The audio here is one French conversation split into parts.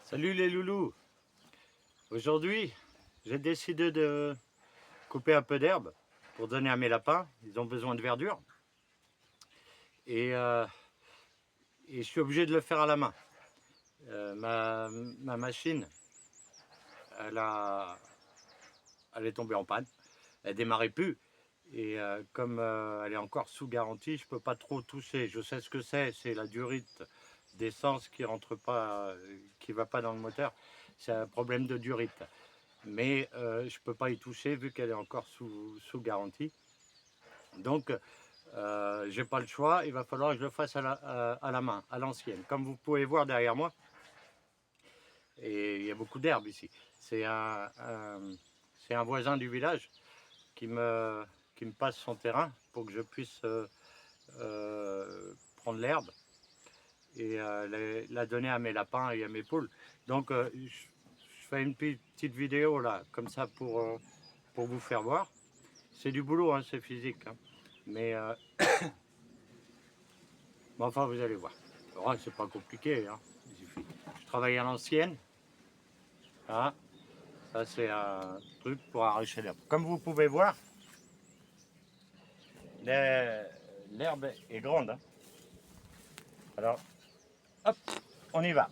Salut les loulous. Aujourd'hui, j'ai décidé de couper un peu d'herbe pour donner à mes lapins. Ils ont besoin de verdure. Et, euh, et je suis obligé de le faire à la main. Ma machine, elle, a, elle est tombée en panne. Elle ne démarrait plus. Et comme elle est encore sous garantie, je ne peux pas trop toucher. Je sais ce que c'est la durite d'essence qui rentre pas, qui va pas dans le moteur. C'est un problème de durite. Mais je ne peux pas y toucher vu qu'elle est encore sous garantie. Donc, j'ai pas le choix, il va falloir que je le fasse à la main, à l'ancienne. Comme vous pouvez voir derrière moi, et il y a beaucoup d'herbe ici. C'est un voisin du village qui me, qui me passe son terrain pour que je puisse prendre l'herbe et la donner à mes lapins et à mes poules. Donc, je fais une petite vidéo là, comme ça pour vous faire voir. C'est du boulot, hein, c'est physique. Hein. Mais enfin, vous allez voir. Alors, c'est pas compliqué. Hein. Il suffit. Je travaille à l'ancienne. Hein. Ça, c'est un truc pour arracher l'herbe. Comme vous pouvez voir, l'herbe est grande. Hein. Alors, hop, on y va.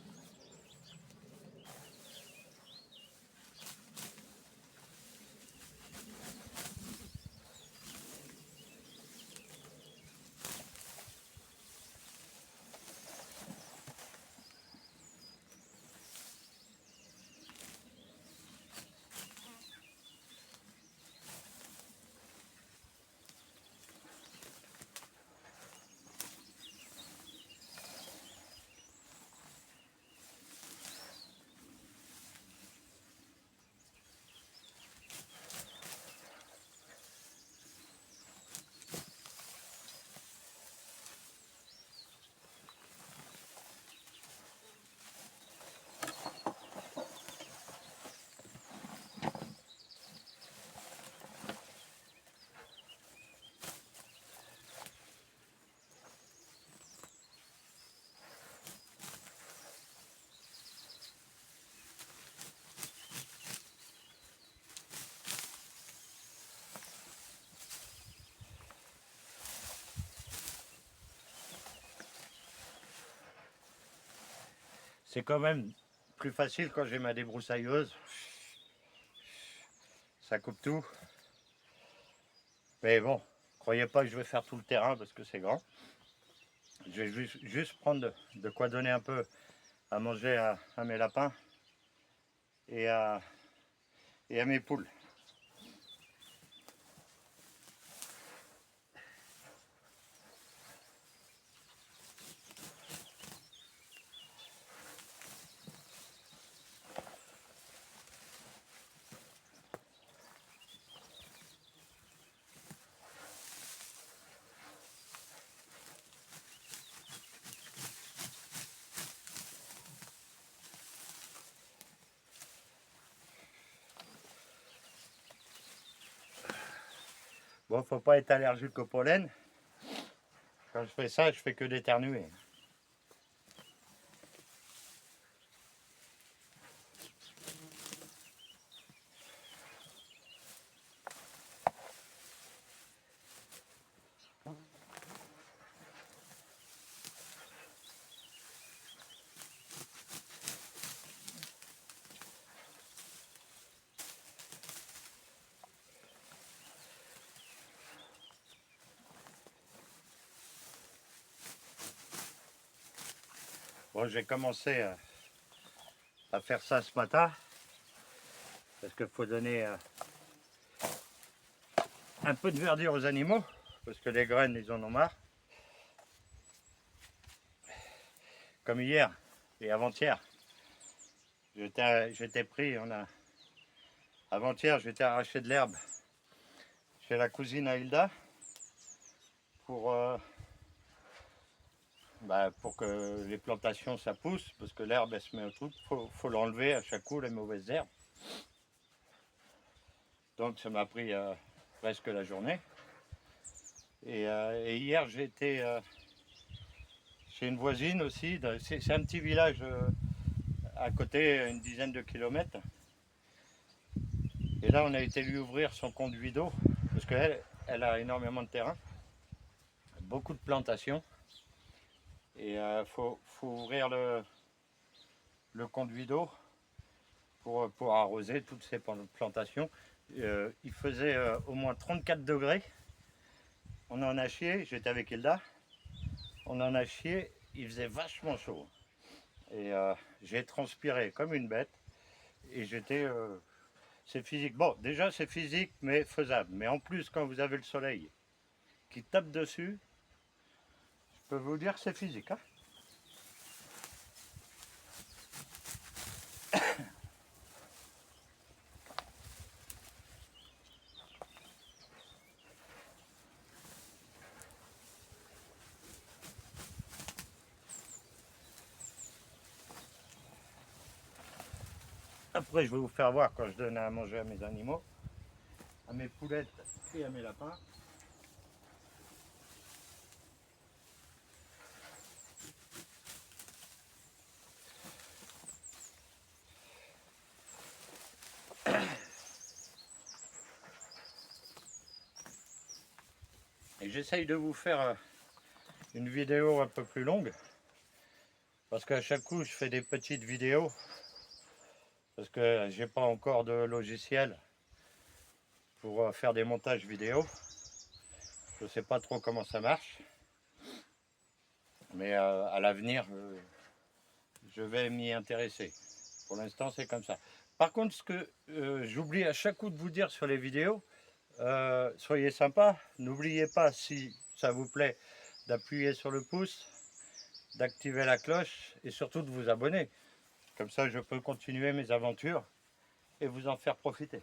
C'est quand même plus facile quand j'ai ma débroussailleuse. Ça coupe tout. Mais bon, croyez pas que je vais faire tout le terrain parce que c'est grand. Je vais juste prendre de quoi donner un peu à manger à mes lapins et à mes poules. Bon, faut pas être allergique au pollen. Quand je fais ça, je fais que d'éternuer. Bon, j'ai commencé à faire ça ce matin parce qu'il faut donner un peu de verdure aux animaux parce que les graines, ils en ont marre. Comme hier et avant-hier, j'étais pris. Avant-hier, j'étais arraché de l'herbe chez la cousine à Hilda pour, pour que les plantations ça pousse parce que l'herbe elle se met au truc. Faut l'enlever à chaque coup, les mauvaises herbes. Donc ça m'a pris presque la journée. Et hier j'ai été chez une voisine aussi. C'est un petit village à côté, une dizaine de kilomètres. Et là, on a été lui ouvrir son conduit d'eau, parce qu'elle a énormément de terrain, beaucoup de plantations. Et il faut ouvrir le conduit d'eau pour arroser toutes ces plantations. Il faisait au moins 34 degrés. On en a chié, j'étais avec Hilda. On en a chié, il faisait vachement chaud. Et j'ai transpiré comme une bête. Et j'étais... c'est physique. Bon, déjà c'est physique, mais faisable. Mais en plus, quand vous avez le soleil qui tape dessus, je peux vous dire que c'est physique. Hein. Après, je vais vous faire voir quand je donne à manger à mes animaux, à mes poulettes et à mes lapins. Et j'essaye de vous faire une vidéo un peu plus longue, parce qu'à chaque coup, je fais des petites vidéos, parce que j'ai pas encore de logiciel pour faire des montages vidéo. Je sais pas trop comment ça marche, mais à l'avenir, je vais m'y intéresser. Pour l'instant, c'est comme ça. Par contre, ce que j'oublie à chaque coup de vous dire sur les vidéos, soyez sympa. N'oubliez pas, si ça vous plaît, d'appuyer sur le pouce, d'activer la cloche et surtout de vous abonner. Comme ça, je peux continuer mes aventures et vous en faire profiter.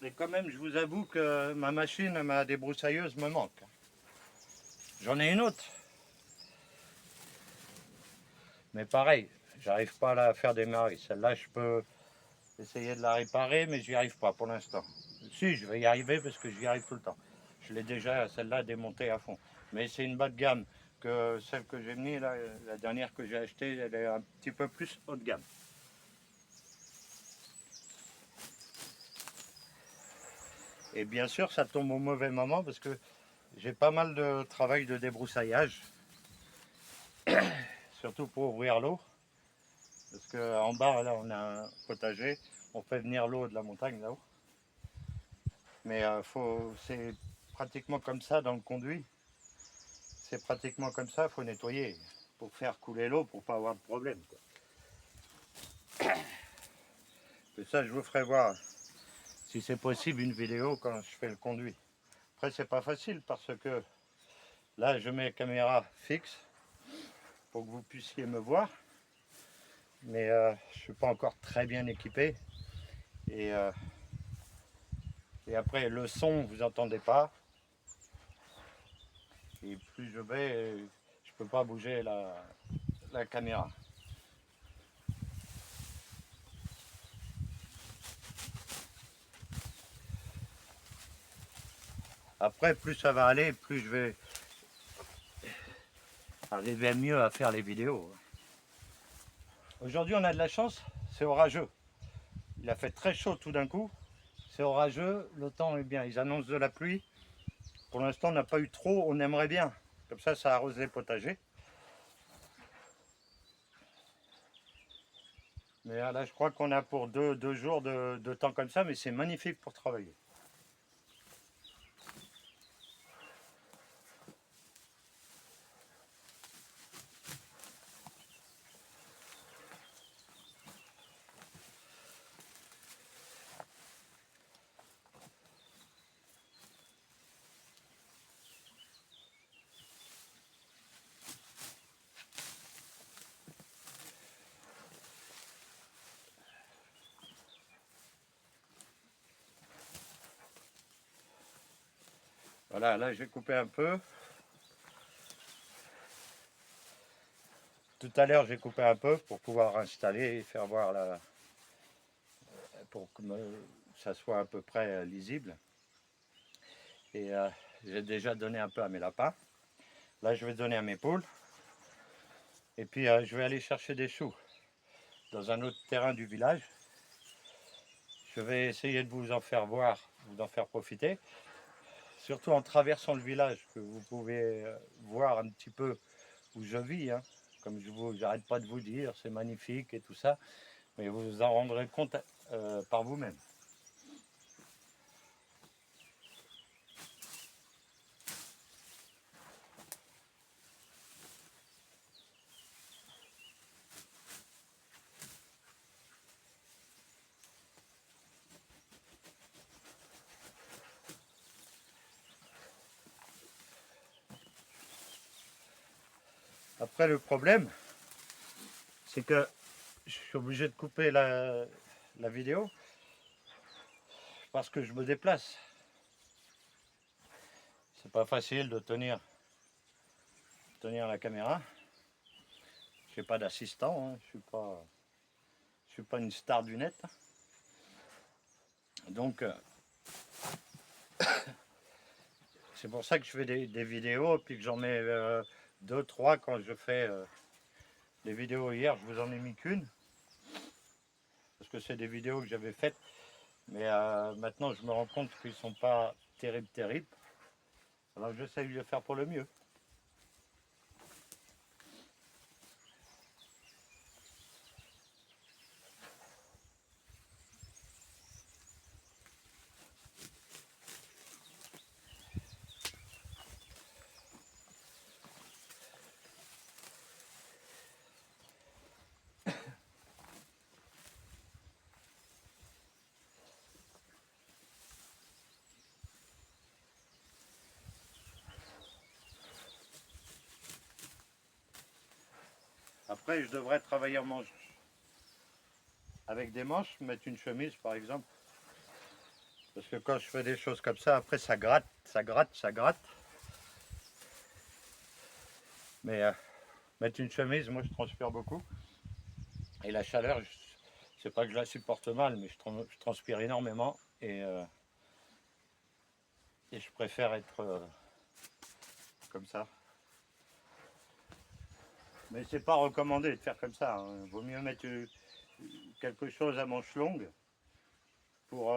Mais quand même, je vous avoue que ma machine, ma débroussailleuse me manque. J'en ai une autre. Mais pareil, j'arrive pas à la faire démarrer. Celle-là, je peux essayer de la réparer, mais j'y arrive pas pour l'instant. Si, je vais y arriver parce que j'y arrive tout le temps. Je l'ai déjà, celle-là, démontée à fond. Mais c'est une bas de gamme que celle que j'ai mis, là, la dernière que j'ai achetée, elle est un petit peu plus haut de gamme. Et bien sûr, ça tombe au mauvais moment parce que j'ai pas mal de travail de débroussaillage, surtout pour ouvrir l'eau. Parce qu'en bas, là, on a un potager, on fait venir l'eau de la montagne là-haut. Mais c'est pratiquement comme ça dans le conduit. C'est pratiquement comme ça, il faut nettoyer pour faire couler l'eau pour pas avoir de problème. Quoi. Et ça, je vous ferai voir, si c'est possible, une vidéo quand je fais le conduit. Après, c'est pas facile parce que là, je mets la caméra fixe pour que vous puissiez me voir. Mais je suis pas encore très bien équipé. Et, et après, le son, vous entendez pas. Et plus je vais, je peux pas bouger la caméra. Après, plus ça va aller, plus je vais arriver mieux à faire les vidéos. Aujourd'hui, on a de la chance, c'est orageux. Il a fait très chaud tout d'un coup. C'est orageux, le temps est bien. Ils annoncent de la pluie. Pour l'instant, on n'a pas eu trop, on aimerait bien. Comme ça arrose les potagers. Mais là, je crois qu'on a pour deux jours de temps comme ça, mais c'est magnifique pour travailler. Voilà, là j'ai coupé un peu. Tout à l'heure j'ai coupé un peu pour pouvoir installer et faire voir pour que ça soit à peu près lisible. Et j'ai déjà donné un peu à mes lapins. Là je vais donner à mes poules. Et puis je vais aller chercher des choux dans un autre terrain du village. Je vais essayer de vous en faire voir, vous en faire profiter. Surtout en traversant le village, que vous pouvez voir un petit peu où je vis. Hein. Comme j'arrête pas de vous dire, c'est magnifique et tout ça. Mais vous vous en rendrez compte par vous-même. Après le problème, c'est que je suis obligé de couper la vidéo parce que je me déplace. C'est pas facile de tenir la caméra. Je n'ai pas d'assistant, hein. Je suis pas une star du net. Donc c'est pour ça que je fais des vidéos, puis que j'en mets 2, 3 quand je fais les vidéos. Hier, je vous en ai mis qu'une, parce que c'est des vidéos que j'avais faites, mais maintenant je me rends compte qu'ils ne sont pas terribles. Alors j'essaye de faire pour le mieux. Après, je devrais travailler en manche. Avec des manches, mettre une chemise par exemple. Parce que quand je fais des choses comme ça, après ça gratte, ça gratte, ça gratte. Mais mettre une chemise, moi je transpire beaucoup. Et la chaleur, c'est pas que je la supporte mal, mais je transpire énormément. Et je préfère être comme ça. Mais c'est pas recommandé de faire comme ça. Hein. Vaut mieux mettre quelque chose à manche longue pour